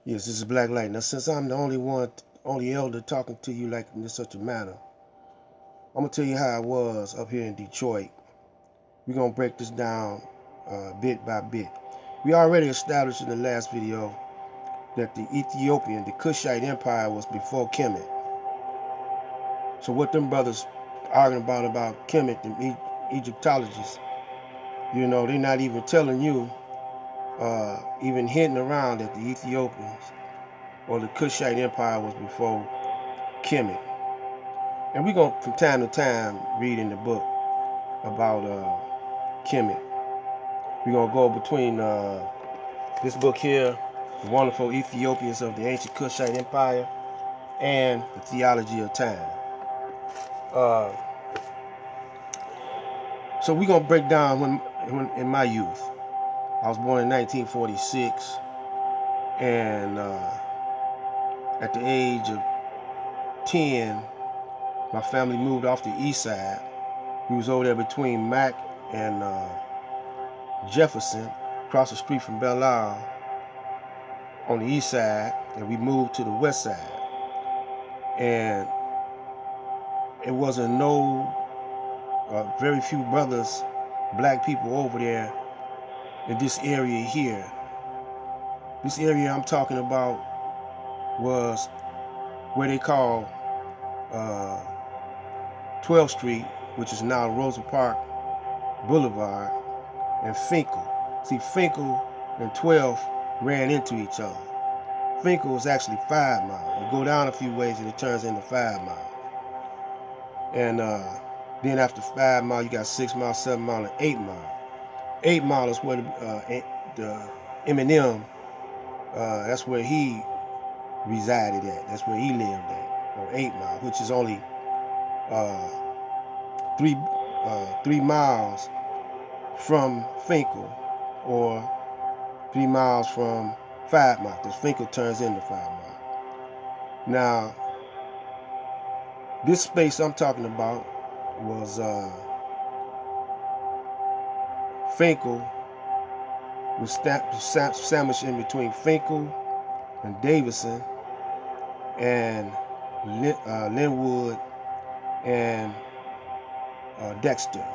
Yes, this is Black Light. Now, since I'm the only elder talking to you like in this such a manner, I'm gonna tell you how it was up here in Detroit. We're gonna break this down bit by bit. We already established in the last video that the Ethiopian, the Kushite Empire, was before Kemet. So what them brothers arguing about Kemet, the Egyptologists, they're not even telling you, even hinting around that the Ethiopians or the Kushite Empire was before Kemet. And we're going to, from time to time, read in the book about Kemet. We're going to go between this book here, The Wonderful Ethiopians of the Ancient Kushite Empire, and The Theology of Time. Uh, so we're going to break down when in my youth. I was born in 1946, and at the age of 10, my family moved off the east side. We was over there between Mack and Jefferson, across the street from Belle Isle, on the east side, and we moved to the west side. And it wasn't very few brothers, black people over there in this area here. This area I'm talking about was where they call 12th Street, which is now Rosa Park Boulevard, and Finkel. See, Finkel and 12th ran into each other. Finkel is actually 5 Mile. You go down a few ways and it turns into 5 Mile. And then after 5 Mile, you got 6 Mile, 7 Mile, and 8 Mile. 8 Mile is where the Eminem, that's where he resided at. That's where he lived at, on 8 Mile, which is only uh, 3 miles from Finkel, or 3 miles from 5 Mile, because Finkel turns into 5 Mile. Now, this space I'm talking about was Finkel was sandwiched in between Finkel and Davidson and Linwood and Dexter.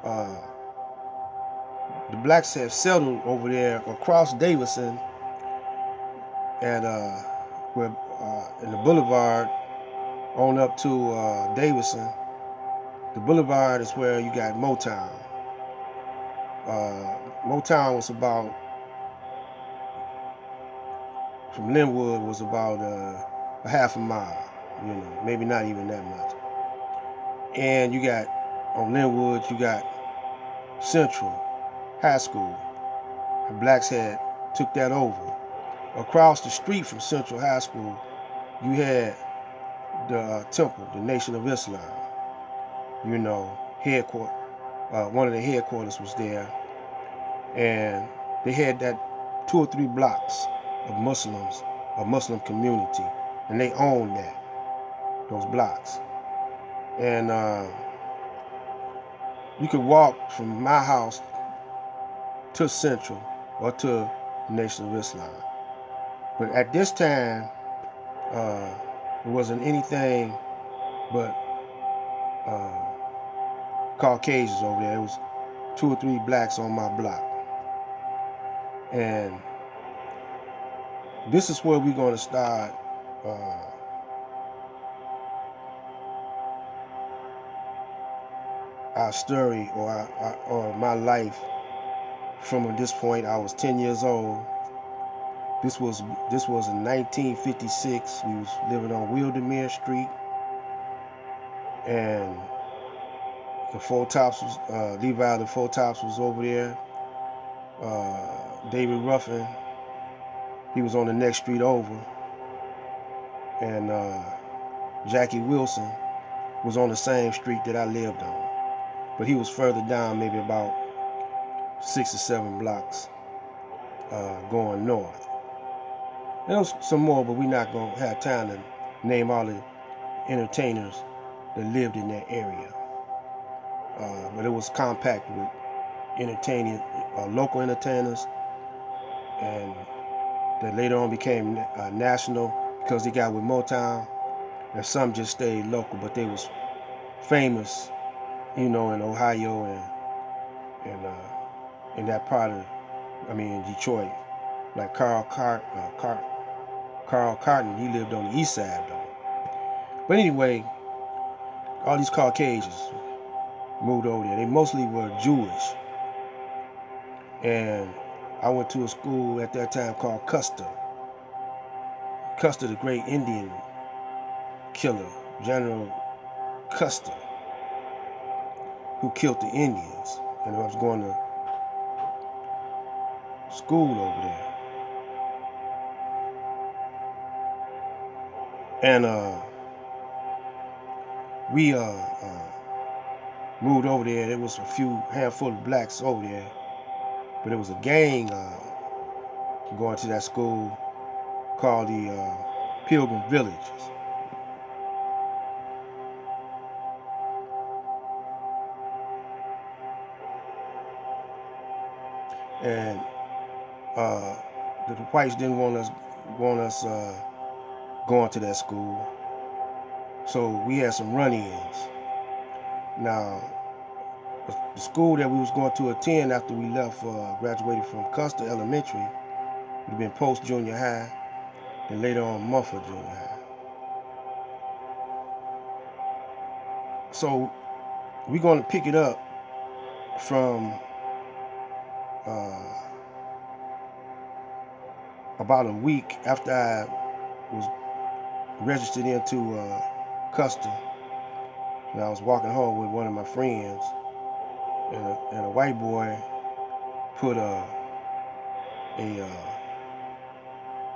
The blacks have settled over there across Davidson and in the boulevard on up to Davidson. The boulevard is where you got Motown. Motown was about, from Linwood, was about a half a mile, maybe not even that much. And you got, on Linwood, you got Central High School. The blacks had took that over. Across the street from Central High School, you had the temple, the Nation of Islam. Headquarters. One of the headquarters was there, and they had that 2 or 3 blocks of Muslims, a Muslim community, and they owned those blocks. And you could walk from my house to Central or to the Nation of Islam. But at this time, it wasn't anything but Caucasians over there. It was 2 or 3 blacks on my block. And this is where we're going to start our story, or my life from this point. I was 10 years old. This was in 1956. We was living on Wildermere Street, and the Four Tops was Levi. The Four Tops was over there. David Ruffin, he was on the next street over, and Jackie Wilson was on the same street that I lived on, but he was further down, maybe about 6 or 7 blocks going north. There was some more, but we're not going to have time to name all the entertainers that lived in that area. But it was compact with entertaining local entertainers and that later on became national because they got with Motown, and some just stayed local, but they was famous, you know, in Ohio and in that part of, I mean, in Detroit. Like Carl Carton, he lived on the east side though. But anyway, all these Caucasians moved over there. They mostly were Jewish, and I went to a school at that time called Custer. Custer, the great Indian killer, General Custer, who killed the Indians. And I was going to school over there. And we moved over there. There was a handful of blacks over there, but it was a gang going to that school called the Pilgrim Villages. And the whites didn't want us going to that school, so we had some run-ins. Now, the school that we was going to attend after we left, graduated from Custer Elementary, would have been Post Junior High, then later on Mumford Junior High. So we're going to pick it up from about a week after I was registered into Custer, and I was walking home with one of my friends, and a white boy put it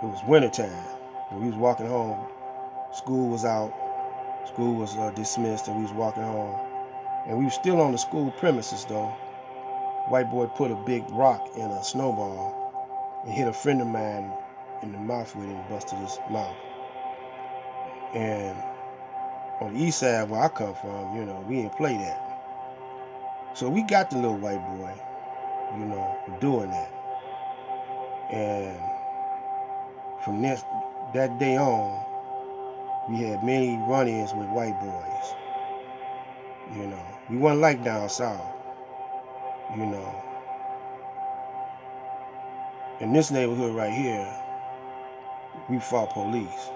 was wintertime, and we was walking home. School was out, school was dismissed, and we was walking home, and we were still on the school premises though. White boy put a big rock in a snowball and hit a friend of mine in the mouth with it and busted his mouth. And on the east side where I come from, you know, we didn't play that. So we got the little white boy, you know, doing that. And from that day on, we had many run-ins with white boys. You know, we wasn't like down south, you know. In this neighborhood right here, we fought police.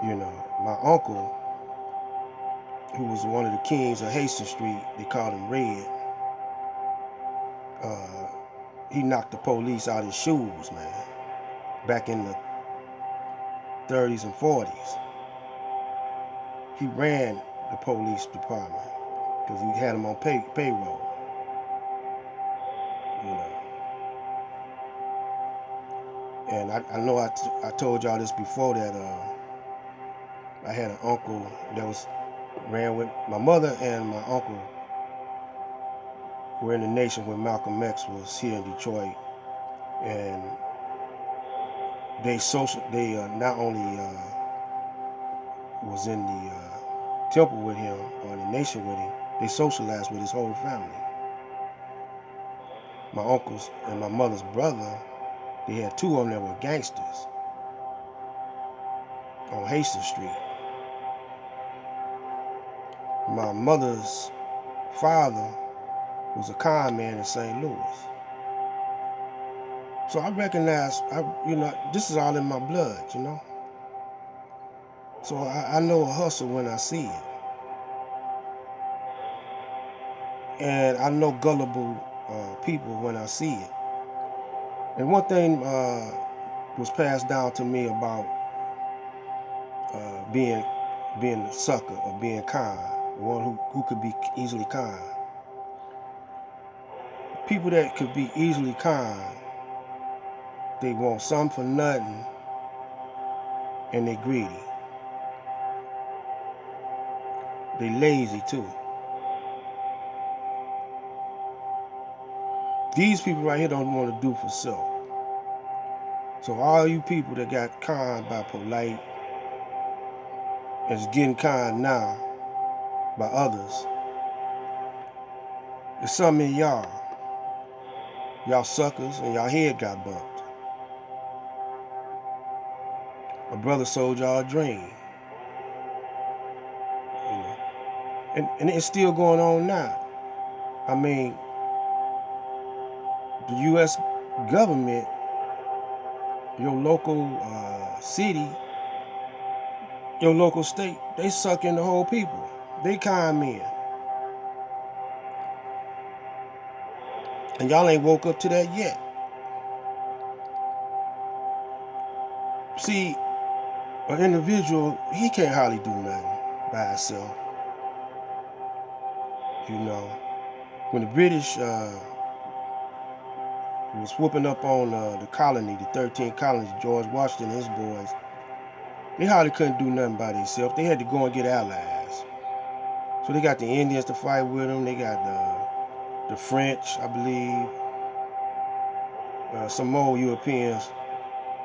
You know, my uncle, who was one of the kings of Hastings Street, they called him Red. He knocked the police out his shoes, man, back in the 30s and 40s. He ran the police department because he had them on payroll, you know. And I know I told y'all this before that I had an uncle that ran with my mother, and my uncle were in the nation when Malcolm X was here in Detroit, and they not only was in the temple with him or in the nation with him, they socialized with his whole family. My uncles and my mother's brother, they had two of them that were gangsters on Hastings Street. My mother's father was a con man in St. Louis. So I recognize, this is all in my blood, you know. So I know a hustle when I see it. And I know gullible people when I see it. And one thing was passed down to me about being a sucker or being kind, one who could be easily kind. People that could be easily kind, they want something for nothing, and they greedy. They lazy too. These people right here don't want to do for self. So all you people that got conned by polite and is getting conned now by others, there's something in y'all. Y'all suckers and y'all head got bumped. A brother sold y'all a dream. You know? And it's still going on now. I mean, the U.S. government, your local city, your local state, they suck in the whole people. They con men. And y'all ain't woke up to that yet. See, an individual, he can't hardly do nothing by himself. You know, when the British was whooping up on the colony, the 13 colonies, George Washington and his boys, they hardly couldn't do nothing by themselves. They had to go and get allies. So they got the Indians to fight with them. They got the French, I believe, some more Europeans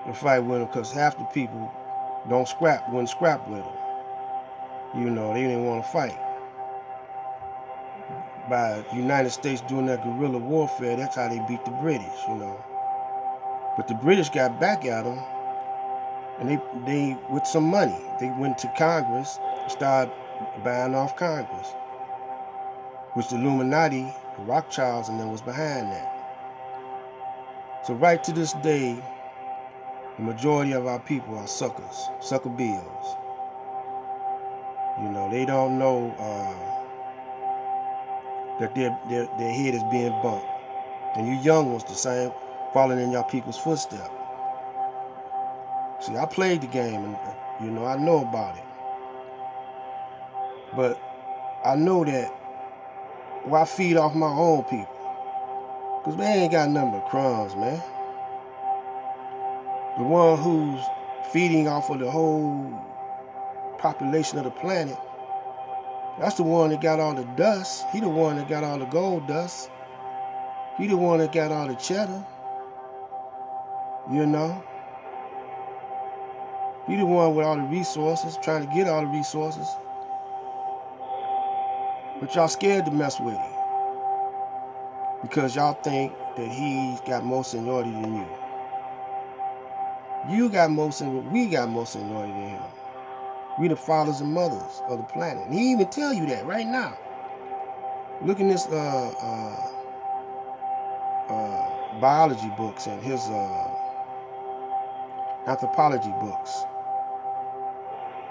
to fight with them because half the people wouldn't scrap with them. You know, they didn't want to fight. By the United States doing that guerrilla warfare, that's how they beat the British, you know. But the British got back at them, and they with some money, they went to Congress, started buying off Congress, which the Illuminati, the Rothschilds, and them was behind that. So right to this day, the majority of our people are suckers, sucker bills. You know, they don't know that their head is being bumped. And you young ones the same, following in your people's footsteps. See, I played the game and, you know, I know about it. But I know that I feed off my own people. Because they ain't got nothing but crumbs, man. The one who's feeding off of the whole population of the planet, that's the one that got all the dust. He the one that got all the gold dust. He the one that got all the cheddar. You know? He the one with all the resources, trying to get all the resources. But y'all scared to mess with him. Because y'all think that he's got more seniority than you. We got more seniority than him. We the fathers and mothers of the planet. And he even tell you that right now. Look in this biology books and his anthropology books,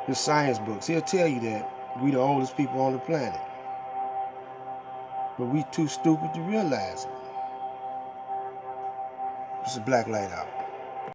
his science books. He'll tell you that we the oldest people on the planet. But we too stupid to realize it. This is Black Light Out.